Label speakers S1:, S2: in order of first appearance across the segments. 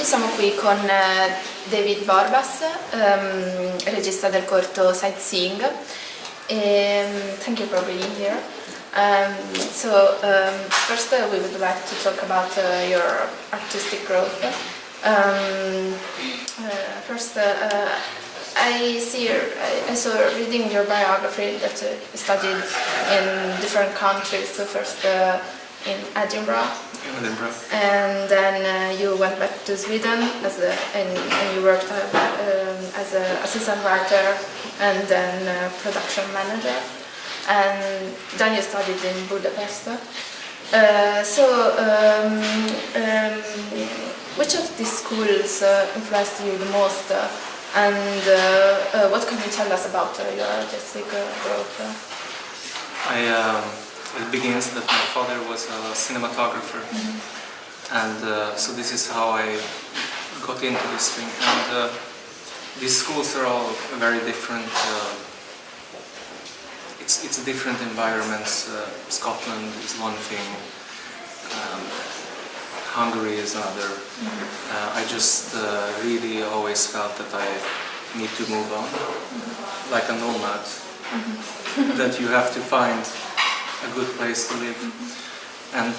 S1: siamo qui con David Borbás, regista del corto Sightseeing. Thank you for being here. First we would like to talk about your artistic growth. I saw reading your biography that you studied in different countries. So first in Edinburgh. And then you went back to Sweden and you worked as an assistant writer and then production manager. And then you studied in Budapest. Which of these schools influenced you the most? And what can you tell us about your artistic growth?
S2: It begins that my father was a cinematographer, and so this is how I got into this thing. And these schools are all very different. It's different environments. Scotland is one thing. Hungary is another. I just really always felt that I need to move on, like a nomad. That you have to find a good place to live, and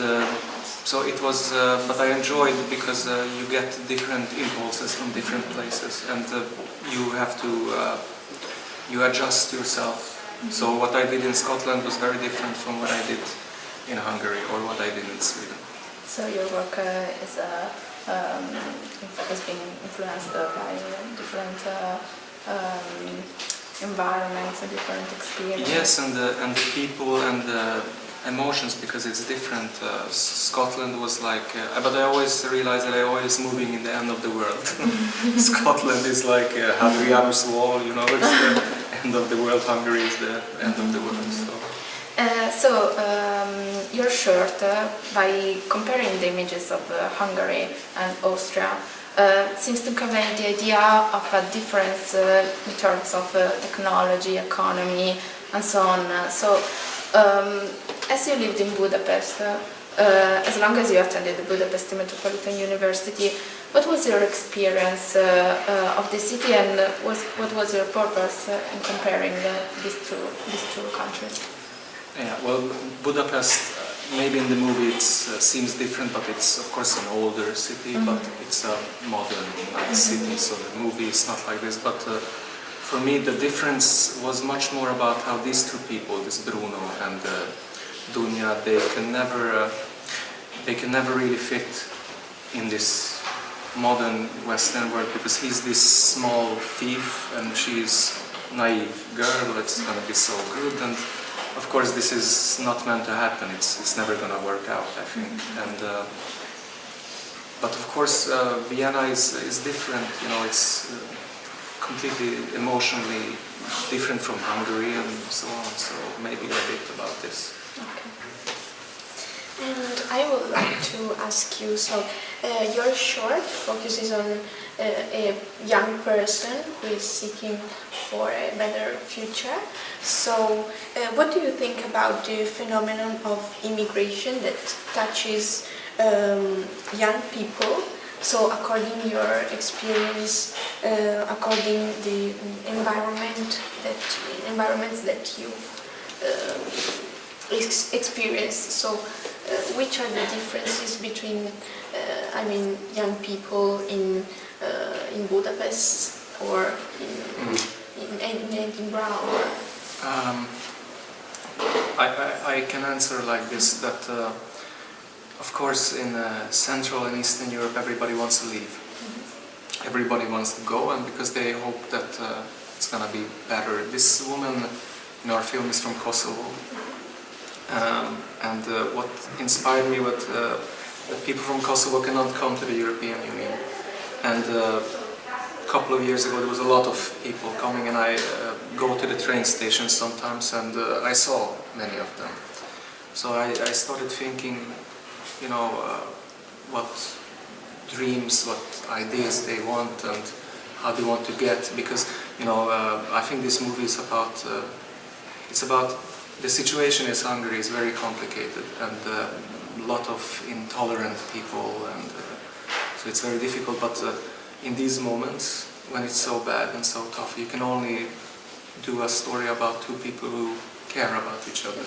S2: so it was. But I enjoyed because you get different impulses from different places, and you have to you adjust yourself. So what I did in Scotland was very different from what I did in Hungary or what I did in Sweden.
S1: So your work is being influenced by different environments and different experiences.
S2: Yes, and the people and the emotions, because it's different. Scotland was like, but I always realized that I always moving in the end of the world. Scotland is like Hadrianus Wall, you know, it's the end of the world. Hungary is the end of the world.
S1: Your shirt, by comparing the images of Hungary and Austria, seems to convey the idea of a difference in terms of technology, economy, and so on. As you lived in Budapest, as long as you attended the Budapest Metropolitan University, what was your experience of the city, and what was your purpose in comparing these two countries?
S2: Yeah, well, Budapest, maybe in the movie it seems different, but it's of course an older city, but it's a modern city, so the movie is not like this. But for me the difference was much more about how these two people, this Bruno and Dunya, they can never really fit in this modern Western world, because he's this small thief and she's naive girl. It's gonna be so good, and of course this is not meant to happen. It's never gonna work out, I think. And but of course Vienna is different. You know, it's completely emotionally different from Hungary and so on. So maybe a bit about this.
S3: Okay. And I would like to ask you, so your short focuses on a young person who is seeking for a better future. So what do you think about the phenomenon of immigration that touches young people? So according to your experience, according the environments that you experienced, so which are the differences between, young people in Budapest or in Edinburgh?
S2: I can answer like this, that of course in Central and Eastern Europe everybody wants to leave. Everybody wants to go, and because they hope that it's gonna be better. This woman in our film is from Kosovo. And what inspired me was that people from Kosovo cannot come to the European Union. And a couple of years ago there was a lot of people coming, and I go to the train station sometimes, and I saw many of them. So I started thinking, you know, what dreams, what ideas they want, and how they want to get. Because, you know, I think this movie is about, it's about the situation in Hungary is very complicated, and a lot of intolerant people, and so So it's very difficult, but in these moments, when it's so bad and so tough, you can only do a story about two people who care about each other,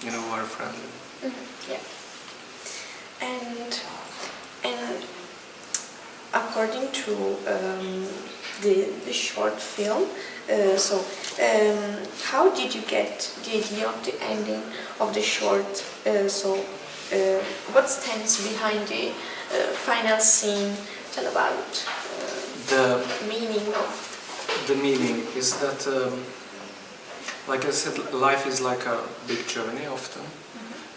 S2: you know, who are friendly.
S3: Yeah. And according to the short film, how did you get the idea of the ending of the short? What stands behind the final scene? Tell about
S2: The
S3: meaning of.
S2: The meaning is that, like I said, life is like a big journey often,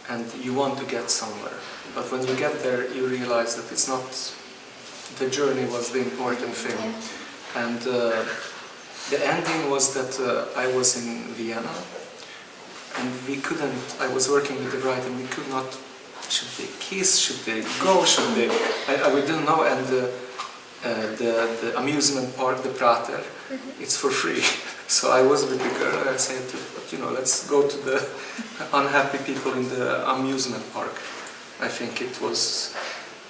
S2: and you want to get somewhere. But when you get there, you realize that it's not, the journey was the important thing.
S3: Yeah.
S2: And the ending was that I was in Vienna, and I was working with the bride, and we could not, should they kiss, should they go, should they, we didn't know, and the amusement park, the Prater, it's for free. So I was with the girl and I said, let's go to the unhappy people in the amusement park. I think it was,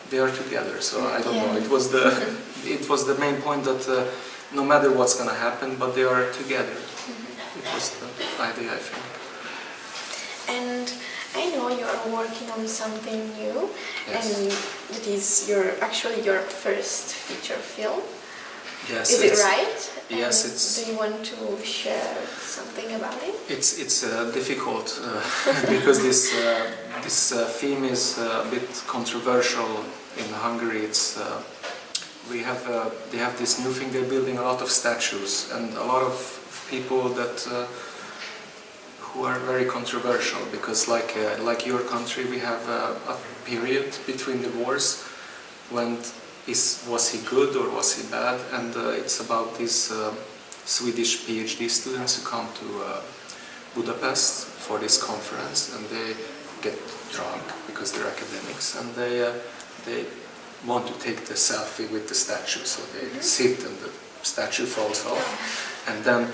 S2: they are together, so I don't know. It was the main point that no matter what's going to happen, but they are together. It was the idea, I think.
S3: And I know you are working on something new,
S2: Yes.
S3: and it is actually your first feature film.
S2: Yes.
S3: Is it right?
S2: Yes,
S3: and
S2: it's.
S3: Do you want to share something about it?
S2: It's difficult because this theme is a bit controversial in Hungary. It's they have this new thing. They're building a lot of statues, and a lot of people that who are very controversial, because like your country, we have a period between the wars when was he good or was he bad, and it's about these Swedish PhD students who come to Budapest for this conference, and they get drunk because they're academics, and they want to take the selfie with the statue, so they sit and the statue falls off, and then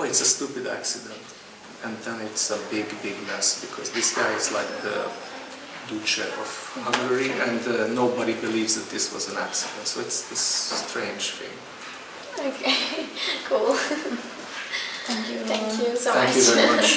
S2: it's a stupid accident, and then it's a big mess, because this guy is like the Duce of Hungary, and nobody believes that this was an accident, so it's this strange thing.
S3: Okay, cool.
S1: Thank you.
S3: Thank you so
S2: Thank
S3: much.
S2: you very much.